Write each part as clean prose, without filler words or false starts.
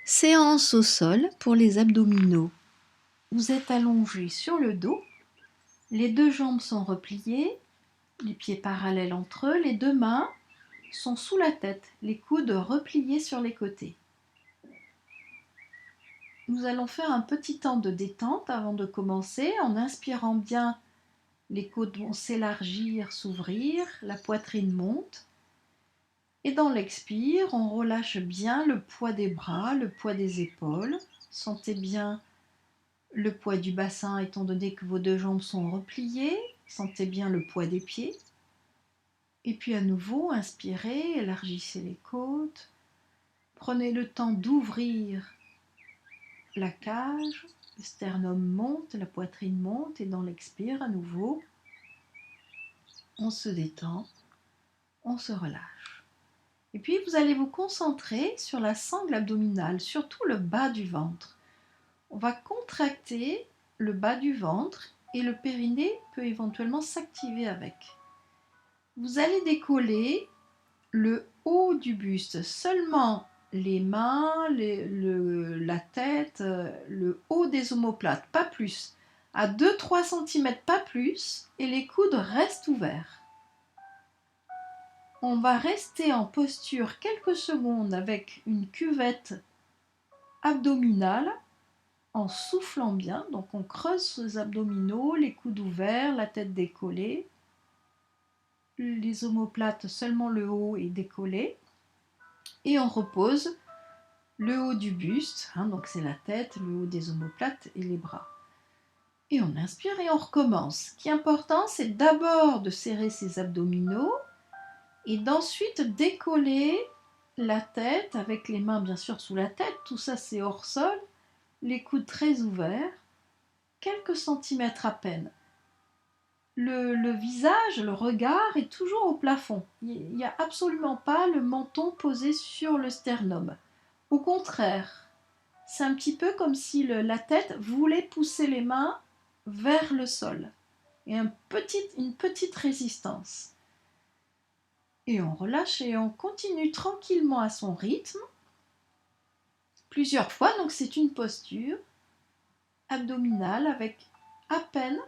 Séance au sol pour les abdominaux. Vous êtes allongé sur le dos, les deux jambes sont repliées, les pieds parallèles entre eux, les deux mains sont sous la tête, les coudes repliés sur les côtés. Nous allons faire un petit temps de détente avant de commencer. En inspirant bien, les côtes vont s'élargir, s'ouvrir, la poitrine monte. Et dans l'expire, on relâche bien le poids des bras, le poids des épaules. Sentez bien le poids du bassin étant donné que vos deux jambes sont repliées. Sentez bien le poids des pieds. Et puis à nouveau, inspirez, élargissez les côtes. Prenez le temps d'ouvrir la cage. Le sternum monte, la poitrine monte. Et dans l'expire, à nouveau, on se détend, on se relâche. Et puis vous allez vous concentrer sur la sangle abdominale, surtout le bas du ventre. On va contracter le bas du ventre et le périnée peut éventuellement s'activer avec. Vous allez décoller le haut du buste, seulement les mains, la tête, le haut des omoplates, pas plus. À 2-3 cm, pas plus, et les coudes restent ouverts. On va rester en posture quelques secondes avec une cuvette abdominale en soufflant bien. Donc on creuse les abdominaux, les coudes ouverts, la tête décollée. Les omoplates, seulement le haut est décollé. Et on repose le haut du buste, donc c'est la tête, le haut des omoplates et les bras. Et on inspire et on recommence. Ce qui est important, c'est d'abord de serrer ses abdominaux et d'ensuite décoller la tête avec les mains bien sûr sous la tête. Tout ça c'est hors sol, les coudes très ouverts, quelques centimètres à peine. Le visage, le regard est toujours au plafond. Il n'y a absolument pas le menton posé sur le sternum. Au contraire, c'est un petit peu comme si la tête voulait pousser les mains vers le sol. Et une petite résistance. Et on relâche et on continue tranquillement à son rythme. Plusieurs fois, donc c'est une posture abdominale avec à peine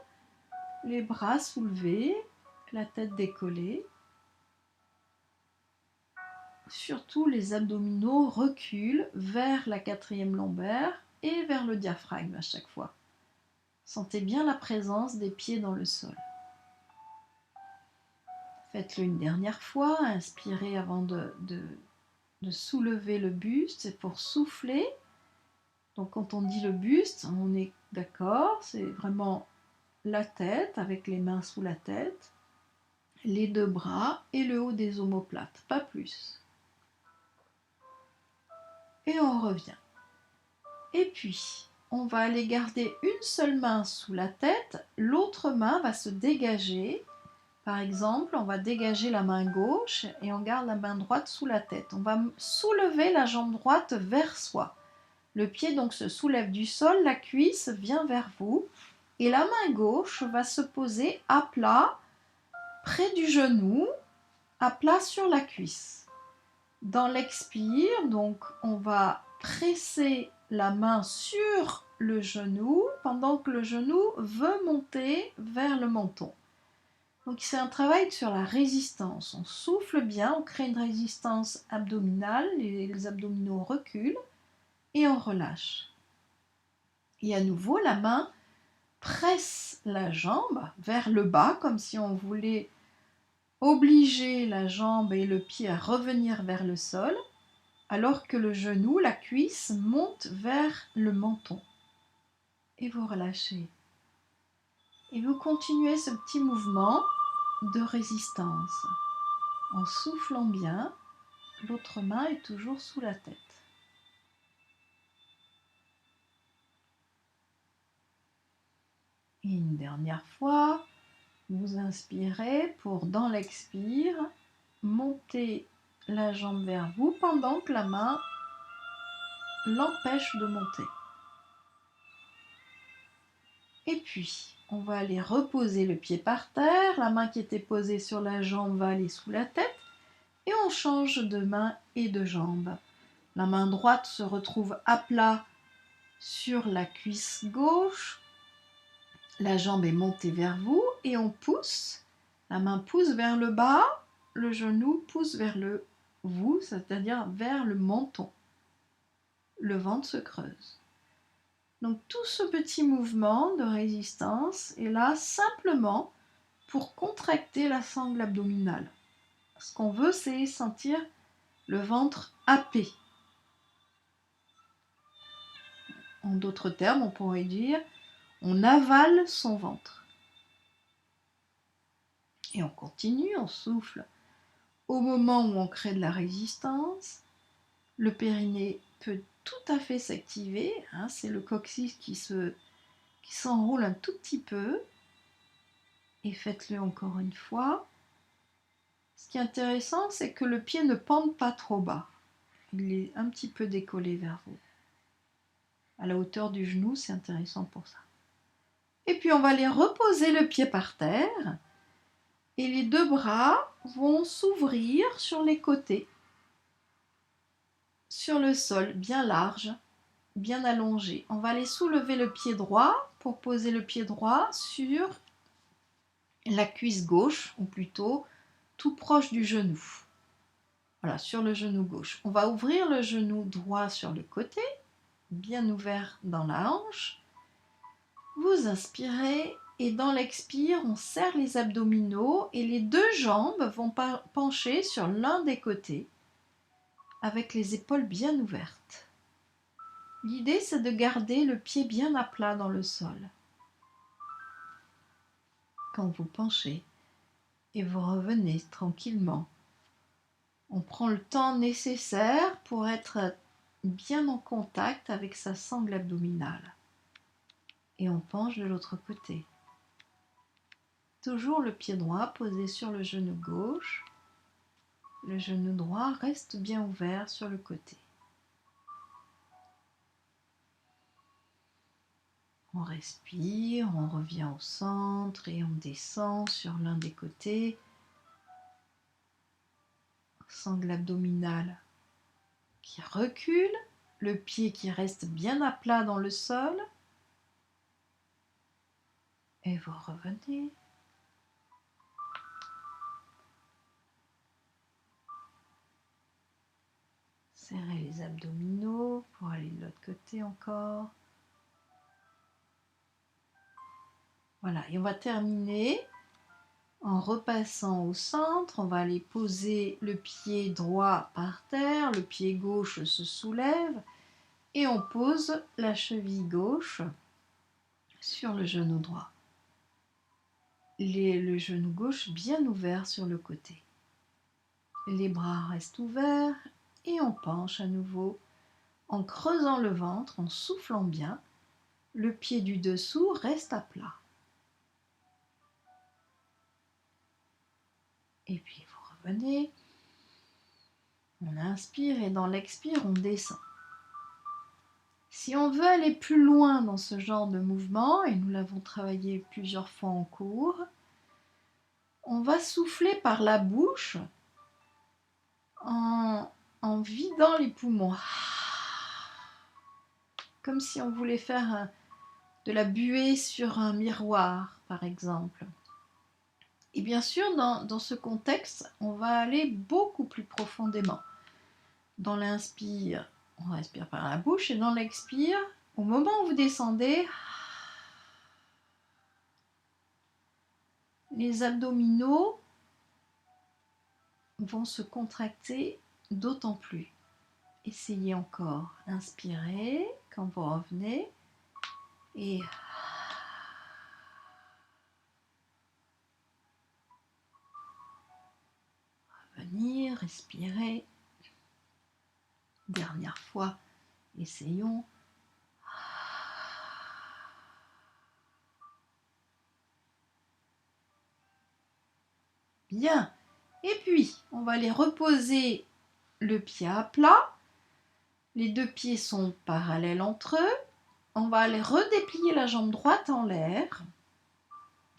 les bras soulevés, la tête décollée. Surtout les abdominaux reculent vers la quatrième lombaire et vers le diaphragme à chaque fois. Sentez bien la présence des pieds dans le sol. Faites-le une dernière fois, inspirez avant de soulever le buste, c'est pour souffler. Donc quand on dit le buste, on est d'accord, c'est vraiment la tête avec les mains sous la tête, les deux bras et le haut des omoplates, pas plus. Et on revient. Et puis, on va aller garder une seule main sous la tête, l'autre main va se dégager. Par exemple, on va dégager la main gauche et on garde la main droite sous la tête. On va soulever la jambe droite vers soi. Le pied donc se soulève du sol, la cuisse vient vers vous et la main gauche va se poser à plat près du genou, à plat sur la cuisse. Dans l'expire, donc on va presser la main sur le genou pendant que le genou veut monter vers le menton. Donc c'est un travail sur la résistance. On souffle bien, on crée une résistance abdominale, les abdominaux reculent et on relâche. Et à nouveau, la main presse la jambe vers le bas comme si on voulait obliger la jambe et le pied à revenir vers le sol, alors que le genou, la cuisse, monte vers le menton. Et vous relâchez. Et vous continuez ce petit mouvement de résistance. En soufflant bien, l'autre main est toujours sous la tête. Et une dernière fois, vous inspirez pour, dans l'expire, monter la jambe vers vous pendant que la main l'empêche de monter. Et puis, on va aller reposer le pied par terre, la main qui était posée sur la jambe va aller sous la tête et on change de main et de jambe. La main droite se retrouve à plat sur la cuisse gauche. La jambe est montée vers vous et on pousse. La main pousse vers le bas, le genou pousse vers le vous, c'est-à-dire vers le menton. Le ventre se creuse. Donc tout ce petit mouvement de résistance est là simplement pour contracter la sangle abdominale. Ce qu'on veut, c'est sentir le ventre happé. En d'autres termes, on pourrait dire on avale son ventre. Et on continue, on souffle. Au moment où on crée de la résistance, le périnée peut tout à fait s'activer. C'est le coccyx qui s'enroule un tout petit peu. Et faites-le encore une fois. Ce qui est intéressant, c'est que le pied ne pende pas trop bas. Il est un petit peu décollé vers vous. À la hauteur du genou, c'est intéressant pour ça. Et puis on va aller reposer le pied par terre. Et les deux bras vont s'ouvrir sur les côtés. Sur le sol, bien large, bien allongé. On va aller soulever le pied droit pour poser le pied droit sur la cuisse gauche, ou plutôt tout proche du genou. Voilà, sur le genou gauche. On va ouvrir le genou droit sur le côté, bien ouvert dans la hanche. Vous inspirez et dans l'expire, on serre les abdominaux et les deux jambes vont pencher sur l'un des côtés avec les épaules bien ouvertes. L'idée, c'est de garder le pied bien à plat dans le sol. Quand vous penchez et vous revenez tranquillement, on prend le temps nécessaire pour être bien en contact avec sa sangle abdominale. Et on penche de l'autre côté. Toujours le pied droit posé sur le genou gauche. Le genou droit reste bien ouvert sur le côté. On respire, on revient au centre et on descend sur l'un des côtés. Sangle abdominale qui recule, le pied qui reste bien à plat dans le sol. Et vous revenez. Serrez les abdominaux pour aller de l'autre côté encore. Voilà, et on va terminer en repassant au centre. On va aller poser le pied droit par terre, le pied gauche se soulève et on pose la cheville gauche sur le genou droit. Le genou gauche bien ouvert sur le côté. Les bras restent ouverts et on penche à nouveau en creusant le ventre, en soufflant bien. Le pied du dessous reste à plat. Et puis vous revenez. On inspire et dans l'expire, on descend. Si on veut aller plus loin dans ce genre de mouvement, et nous l'avons travaillé plusieurs fois en cours, on va souffler par la bouche en vidant les poumons. Comme si on voulait faire de la buée sur un miroir, par exemple. Et bien sûr, dans ce contexte, on va aller beaucoup plus profondément. Dans l'inspire, on respire par la bouche, et dans l'expire, au moment où vous descendez, les abdominaux vont se contracter d'autant plus. Essayez encore. Inspirez quand vous revenez et revenir, respirer. Dernière fois, essayons. Bien. Et puis, on va aller reposer le pied à plat. Les deux pieds sont parallèles entre eux. On va aller redéplier la jambe droite en l'air,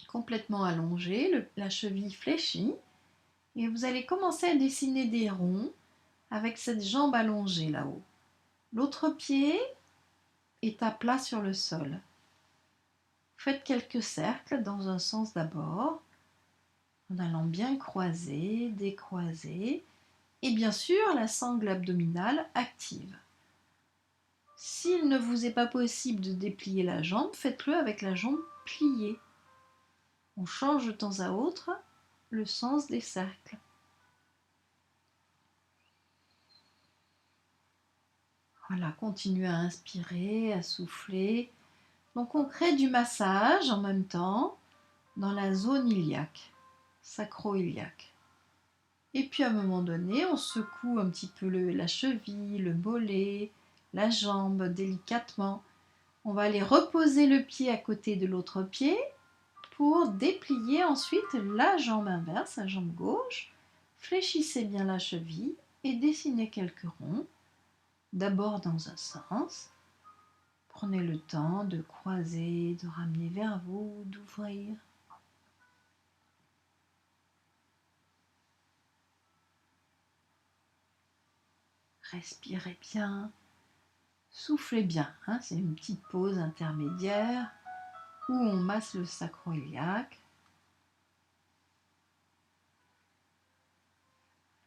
complètement allongée, la cheville fléchie. Et vous allez commencer à dessiner des ronds avec cette jambe allongée là-haut. L'autre pied est à plat sur le sol. Faites quelques cercles dans un sens d'abord, en allant bien croiser, décroiser, et bien sûr la sangle abdominale active. S'il ne vous est pas possible de déplier la jambe, faites-le avec la jambe pliée. On change de temps à autre le sens des cercles. Voilà, continuez à inspirer, à souffler. Donc on crée du massage en même temps dans la zone iliaque, sacro-iliaque. Et puis à un moment donné, on secoue un petit peu la cheville, le mollet, la jambe délicatement. On va aller reposer le pied à côté de l'autre pied pour déplier ensuite la jambe inverse, la jambe gauche. Fléchissez bien la cheville et dessinez quelques ronds. D'abord dans un sens. Prenez le temps de croiser, de ramener vers vous, d'ouvrir. Respirez bien, soufflez bien. C'est une petite pause intermédiaire où on masse le sacro-iliaque.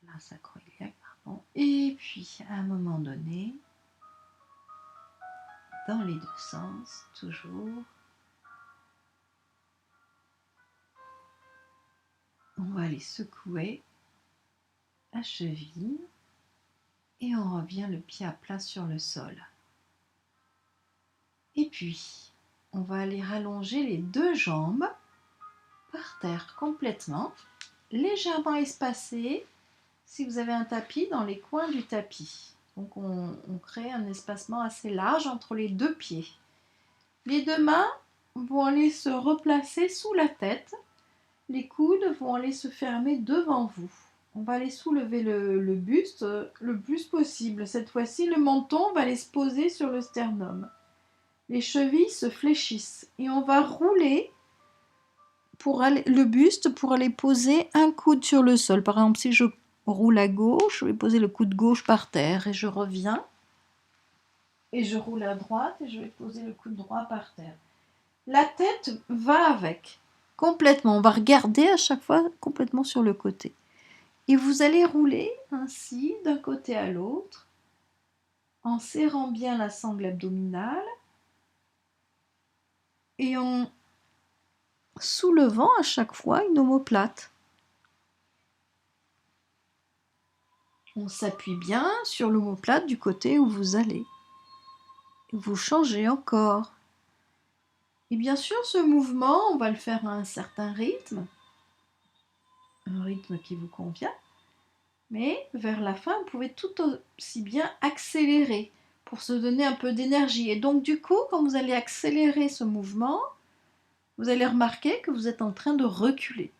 La sacro-iliaque, pardon. Et puis, à un moment donné, dans les deux sens, toujours, on va aller secouer la cheville et on revient le pied à plat sur le sol. Et puis, on va aller rallonger les deux jambes par terre complètement, légèrement espacées si vous avez un tapis dans les coins du tapis. Donc on crée un espacement assez large entre les deux pieds. Les deux mains vont aller se replacer sous la tête. Les coudes vont aller se fermer devant vous. On va aller soulever le buste le plus possible. Cette fois-ci, le menton va aller se poser sur le sternum. Les chevilles se fléchissent et on va rouler le buste pour aller poser un coude sur le sol. Par exemple, si je roule à gauche, je vais poser le coude gauche par terre et je reviens. Et je roule à droite et je vais poser le coude droit par terre. La tête va avec, complètement. On va regarder à chaque fois complètement sur le côté. Et vous allez rouler ainsi d'un côté à l'autre, en serrant bien la sangle abdominale et en soulevant à chaque fois une omoplate. On s'appuie bien sur l'omoplate du côté où vous allez. Vous changez encore. Et bien sûr, ce mouvement, on va le faire à un certain rythme, un rythme qui vous convient, mais vers la fin, vous pouvez tout aussi bien accélérer pour se donner un peu d'énergie. Et donc, du coup, quand vous allez accélérer ce mouvement, vous allez remarquer que vous êtes en train de reculer.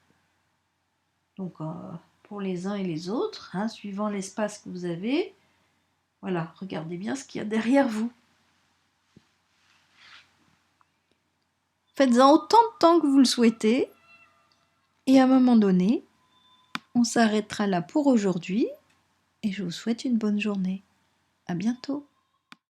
Donc, pour les uns et les autres, suivant l'espace que vous avez, voilà, regardez bien ce qu'il y a derrière vous. Faites-en autant de temps que vous le souhaitez. Et à un moment donné, on s'arrêtera là pour aujourd'hui. Et je vous souhaite une bonne journée. À bientôt.